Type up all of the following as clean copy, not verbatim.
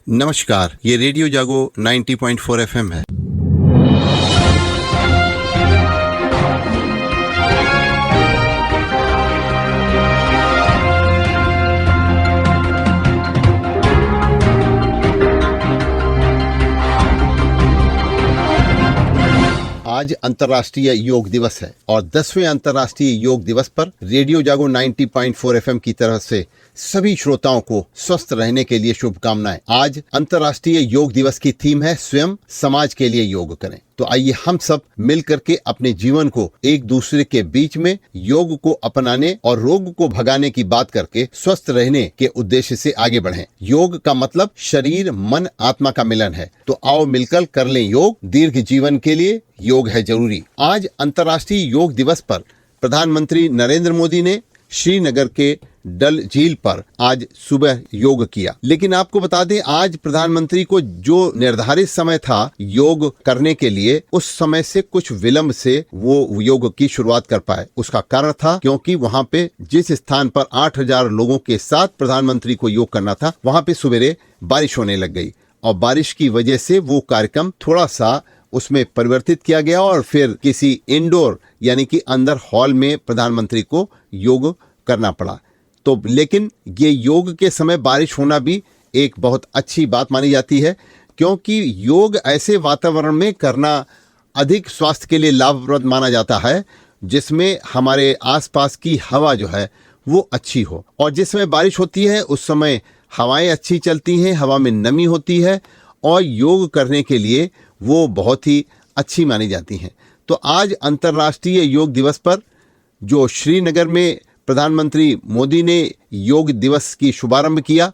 नमस्कार, ये रेडियो जागो 90.4 FM है। आज अंतर्राष्ट्रीय योग दिवस है और 10वें अंतर्राष्ट्रीय योग दिवस पर रेडियो जागो 90.4 FM की तरफ से सभी श्रोताओं को स्वस्थ रहने के लिए शुभकामनाएं। आज अंतर्राष्ट्रीय योग दिवस की थीम है स्वयं समाज के लिए योग करें। तो आइए हम सब मिल करके अपने जीवन को एक दूसरे के बीच में योग को अपनाने और रोग को भगाने की बात करके स्वस्थ रहने के उद्देश्य से आगे बढ़ें। योग का मतलब शरीर, मन, आत्मा का मिलन है। तो आओ मिलकर कर लें योग। दीर्घ जीवन के लिए योग है जरूरी। आज अंतर्राष्ट्रीय योग दिवस पर प्रधानमंत्री नरेंद्र मोदी ने श्रीनगर के डल झील पर आज सुबह योग किया। लेकिन आपको बता दें, आज प्रधानमंत्री को जो निर्धारित समय था योग करने के लिए, उस समय से कुछ विलंब से वो योग की शुरुआत कर पाए। उसका कारण था क्योंकि वहां पे जिस स्थान पर 8000 लोगों के साथ प्रधानमंत्री को योग करना था, वहां पे सवेरे बारिश होने लग गई और बारिश की वजह से वो कार्यक्रम थोड़ा सा उसमें परिवर्तित किया गया और फिर किसी इंडोर यानी कि अंदर हॉल में प्रधानमंत्री को योग करना पड़ा। तो लेकिन ये योग के समय बारिश होना भी एक बहुत अच्छी बात मानी जाती है, क्योंकि योग ऐसे वातावरण में करना अधिक स्वास्थ्य के लिए लाभप्रद माना जाता है जिसमें हमारे आसपास की हवा जो है वो अच्छी हो। और जिस समय बारिश होती है उस समय हवाएं अच्छी चलती हैं, हवा में नमी होती है और योग करने के लिए वो बहुत ही अच्छी मानी जाती हैं। तो आज अंतर्राष्ट्रीय योग दिवस पर जो श्रीनगर में प्रधानमंत्री मोदी ने योग दिवस की शुभारंभ किया,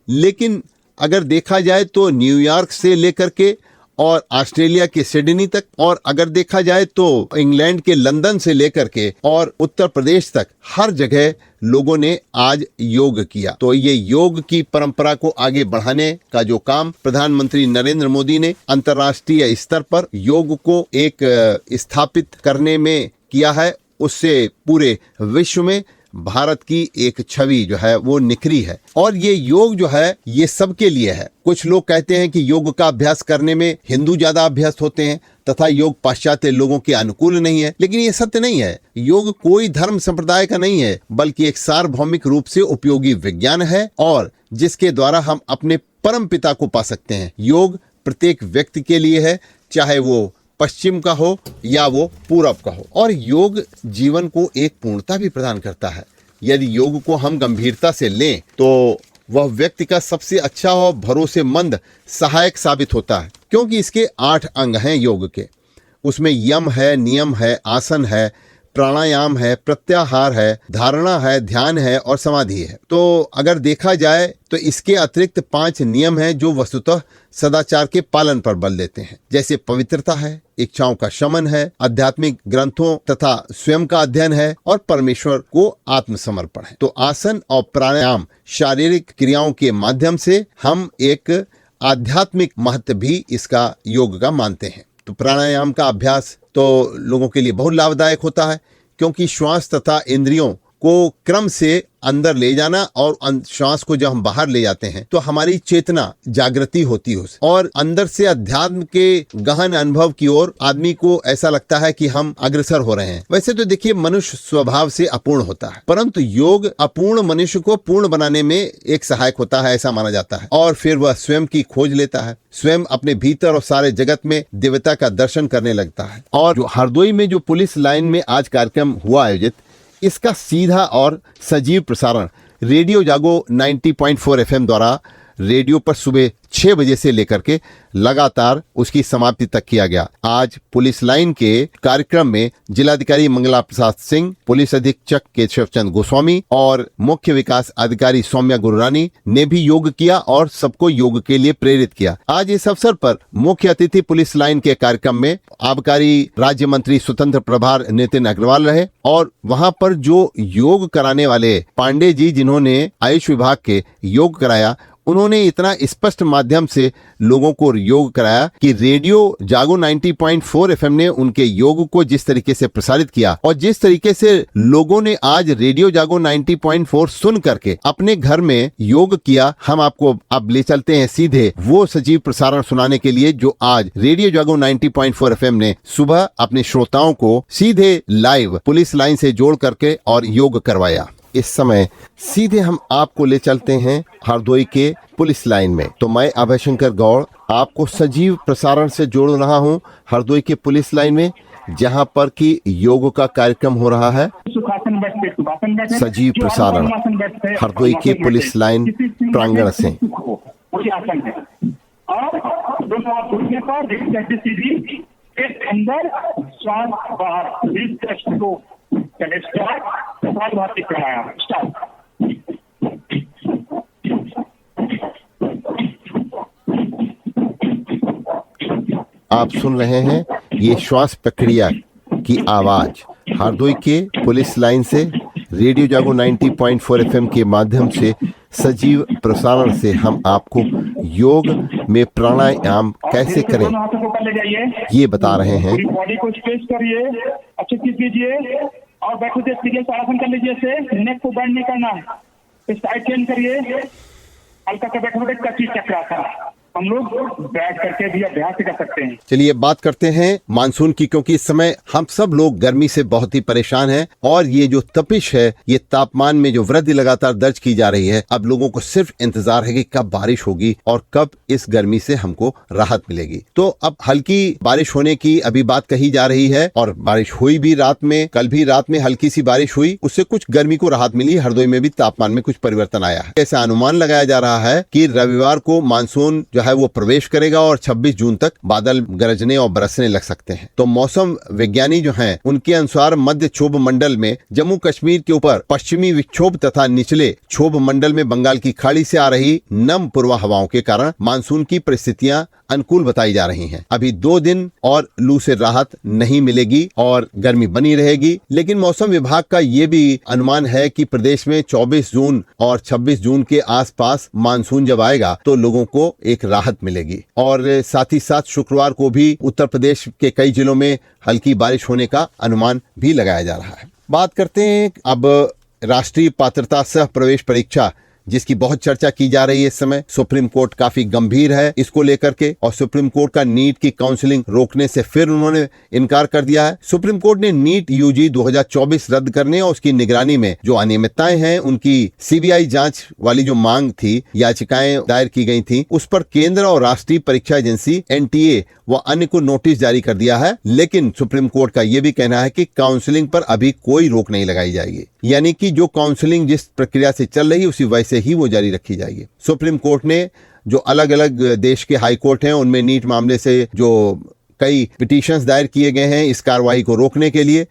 लेकिन अगर देखा जाए तो न्यूयॉर्क से लेकर के और ऑस्ट्रेलिया के सिडनी तक, और अगर देखा जाए तो इंग्लैंड के लंदन से लेकर के और उत्तर प्रदेश तक हर जगह लोगों ने आज योग किया। तो ये योग की परंपरा को आगे बढ़ाने का जो काम प्रधानमंत्री नरेंद्र मोदी ने अंतर्राष्ट्रीय स्तर पर योग को एक स्थापित करने में किया है, उससे पूरे विश्व में भारत की एक छवि जो है वो निखरी है। और ये योग जो है ये सबके लिए है। कुछ लोग कहते हैं कि योग का अभ्यास करने में हिंदू ज्यादा अभ्यस्त होते हैं तथा योग पाश्चात्य लोगों के अनुकूल नहीं है, लेकिन ये सत्य नहीं है। योग कोई धर्म संप्रदाय का नहीं है, बल्कि एक सार्वभौमिक रूप से उपयोगी विज्ञान है और जिसके द्वारा हम अपने परम पिता को पा सकते हैं। योग प्रत्येक व्यक्ति के लिए है, चाहे वो पश्चिम का हो या वो पूरब का हो। और योग जीवन को एक पूर्णता भी प्रदान करता है। यदि योग को हम गंभीरता से लें तो वह व्यक्ति का सबसे अच्छा और भरोसेमंद सहायक साबित होता है, क्योंकि इसके 8 अंग हैं योग के। उसमें यम है, नियम है, आसन है, प्राणायाम है, प्रत्याहार है, धारणा है, ध्यान है और समाधि है। तो अगर देखा जाए तो इसके अतिरिक्त 5 नियम हैं जो वस्तुतः सदाचार के पालन पर बल देते हैं, जैसे पवित्रता है, इच्छाओं का शमन है, आध्यात्मिक ग्रंथों तथा स्वयं का अध्ययन है और परमेश्वर को आत्मसमर्पण है। तो आसन और प्राणायाम शारीरिक क्रियाओं के माध्यम से हम एक आध्यात्मिक महत्व भी इसका योग का मानते हैं। तो प्राणायाम का अभ्यास तो लोगों के लिए बहुत लाभदायक होता है, क्योंकि श्वास तथा इंद्रियों को क्रम से अंदर ले जाना और श्वास को जब हम बाहर ले जाते हैं तो हमारी चेतना जागृति होती है और अंदर से अध्यात्म के गहन अनुभव की ओर आदमी को ऐसा लगता है कि हम अग्रसर हो रहे हैं। वैसे तो देखिए, मनुष्य स्वभाव से अपूर्ण होता है, परंतु योग अपूर्ण मनुष्य को पूर्ण बनाने में एक सहायक होता है, ऐसा माना जाता है। और फिर वह स्वयं की खोज लेता है, स्वयं अपने भीतर और सारे जगत में दिव्यता का दर्शन करने लगता है। और जो हरदोई में जो पुलिस लाइन में आज कार्यक्रम हुआ आयोजित, इसका सीधा और सजीव प्रसारण रेडियो जागो 90.4 FM द्वारा रेडियो पर सुबह 6 बजे से लेकर के लगातार उसकी समाप्ति तक किया गया। आज पुलिस लाइन के कार्यक्रम में जिलाधिकारी मंगला प्रसाद सिंह, पुलिस अधीक्षक केशव चंद्र गोस्वामी और मुख्य विकास अधिकारी सौम्या गुरुरानी ने भी योग किया और सबको योग के लिए प्रेरित किया। आज इस अवसर पर मुख्य अतिथि पुलिस लाइन के कार्यक्रम में आबकारी राज्य मंत्री स्वतंत्र प्रभार नितिन अग्रवाल रहे और वहां पर जो योग कराने वाले पांडे जी, जिन्होंने आयुष विभाग के योग कराया, उन्होंने इतना स्पष्ट माध्यम से लोगों को योग कराया कि रेडियो जागो 90.4 एफएम ने उनके योग को जिस तरीके से प्रसारित किया और जिस तरीके से लोगों ने आज रेडियो जागो 90.4 सुन करके अपने घर में योग किया, हम आपको अब ले चलते हैं सीधे वो सजीव प्रसारण सुनाने के लिए जो आज रेडियो जागो 90.4 एफएम ने सुबह अपने श्रोताओं को सीधे लाइव पुलिस लाइन से जोड़ करके और योग करवाया। इस समय सीधे हम आपको ले चलते हैं हरदोई के पुलिस लाइन में। तो मैं अभय शंकर गौड़ आपको सजीव प्रसारण से जोड़ रहा हूं हरदोई के पुलिस लाइन में, जहां पर कि योग का कार्यक्रम हो रहा है। सजीव प्रसारण हरदोई के पुलिस लाइन प्रांगण से। अंदर श्वास बाहर को आप सुन रहे हैं ये श्वास प्रक्रिया की आवाज हरदोई के पुलिस लाइन से रेडियो जागो 90.4 एफएम के माध्यम से सजीव प्रसारण से हम आपको योग में प्राणायाम कैसे करें ये बता रहे हैं। बॉडी को स्ट्रेच करिए, अच्छे चीज कीजिए और बैठे सीधे आसन कर लीजिए। से नेक को बेंड नहीं करना है, साइड चेंज करिए, हल्का सा बैठे कच्ची चक्रासन हम लोग बैठ करके भी अभ्यास कर सकते हैं। चलिए बात करते हैं मानसून की, क्योंकि इस समय हम सब लोग गर्मी से बहुत ही परेशान हैं और ये जो तपिश है, ये तापमान में जो वृद्धि लगातार दर्ज की जा रही है, अब लोगों को सिर्फ इंतजार है कि कब बारिश होगी और कब इस गर्मी से हमको राहत मिलेगी। तो अब हल्की बारिश होने की अभी बात कही जा रही है और बारिश हुई भी रात में, कल भी रात में हल्की सी बारिश हुई, उससे कुछ गर्मी को राहत मिली। हरदोई में भी तापमान में कुछ परिवर्तन आया है। ऐसा अनुमान लगाया जा रहा है कि रविवार को मानसून है वो प्रवेश करेगा और 26 जून तक बादल गरजने और बरसने लग सकते हैं। तो मौसम विज्ञानी जो हैं, उनके अनुसार मध्य क्षोभ मंडल में जम्मू कश्मीर के ऊपर पश्चिमी विक्षोभ तथा निचले क्षोभ मंडल में बंगाल की खाड़ी से आ रही नम पूर्वा हवाओं के कारण मानसून की परिस्थितियां अनुकूल बताई जा रही हैं। अभी 2 दिन और लू से राहत नहीं मिलेगी और गर्मी बनी रहेगी, लेकिन मौसम विभाग का ये भी अनुमान है कि प्रदेश में 24 जून और 26 जून के आसपास मानसून जब आएगा तो लोगों को एक राहत मिलेगी। और साथ ही साथ शुक्रवार को भी उत्तर प्रदेश के कई जिलों में हल्की बारिश होने का अनुमान भी लगाया जा रहा है। बात करते हैं अब राष्ट्रीय पात्रता सह प्रवेश परीक्षा, जिसकी बहुत चर्चा की जा रही है इस समय। सुप्रीम कोर्ट काफी गंभीर है इसको लेकर के और सुप्रीम कोर्ट का नीट की काउंसलिंग रोकने से फिर उन्होंने इनकार कर दिया है। सुप्रीम कोर्ट ने नीट यूजी 2024 रद्द करने और उसकी निगरानी में जो अनियमितताएं हैं, उनकी सीबीआई जांच वाली जो मांग थी, याचिकाएं दायर की गई थी, उस पर केंद्र और राष्ट्रीय परीक्षा एजेंसी एनटीए व अन्य को नोटिस जारी कर दिया है। लेकिन सुप्रीम कोर्ट का यह भी कहना है कि काउंसलिंग पर अभी कोई रोक नहीं लगाई जाएगी, यानी कि जो काउंसलिंग जिस प्रक्रिया से चल रही उसी वैसे ही वो जारी रखी जाएगी। सुप्रीम कोर्ट ने जो अलग अलग देश के हाई कोर्ट हैं, उनमें नीट मामले से जो कई पिटीशंस दायर किए गए हैं इस कार्रवाई को रोकने के लिए,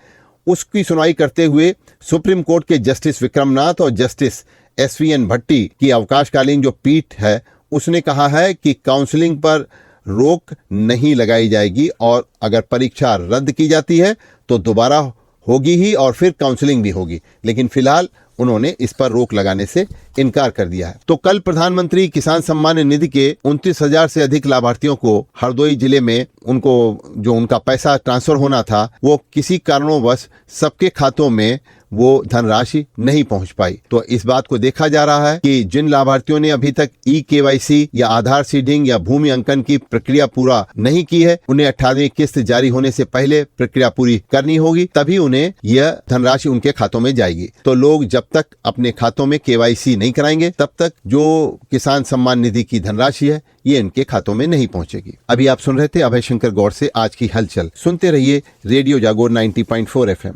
उसकी सुनवाई करते हुए सुप्रीम कोर्ट के जस्टिस विक्रमनाथ और जस्टिस एसवीएन भट्टी की अवकाशकालीन जो पीठ है, उसने कहा है कि काउंसलिंग पर रोक नहीं लगाई जाएगी और अगर परीक्षा रद्द की जाती है तो दोबारा होगी ही और फिर काउंसलिंग भी होगी, लेकिन फिलहाल उन्होंने इस पर रोक लगाने से इनकार कर दिया है। तो कल प्रधानमंत्री किसान सम्मान निधि के 29,000 से अधिक लाभार्थियों को हरदोई जिले में उनको जो उनका पैसा ट्रांसफर होना था, वो किसी कारणोंवश सबके खातों में वो धनराशि नहीं पहुंच पाई। तो इस बात को देखा जा रहा है कि जिन लाभार्थियों ने अभी तक ई-केवाईसी या आधार सीडिंग या भूमि अंकन की प्रक्रिया पूरा नहीं की है, उन्हें 18वीं किस्त जारी होने से पहले प्रक्रिया पूरी करनी होगी, तभी उन्हें यह धनराशि उनके खातों में जाएगी। तो लोग जब तक अपने खातों में केवाईसी नहीं कराएंगे, तब तक जो किसान सम्मान निधि की धनराशि है ये इनके खातों में नहीं पहुंचेगी। अभी आप सुन रहे थे अभय शंकर गौड़ से आज की हलचल। सुनते रहिए रेडियो जागोर 90.4 एफएम।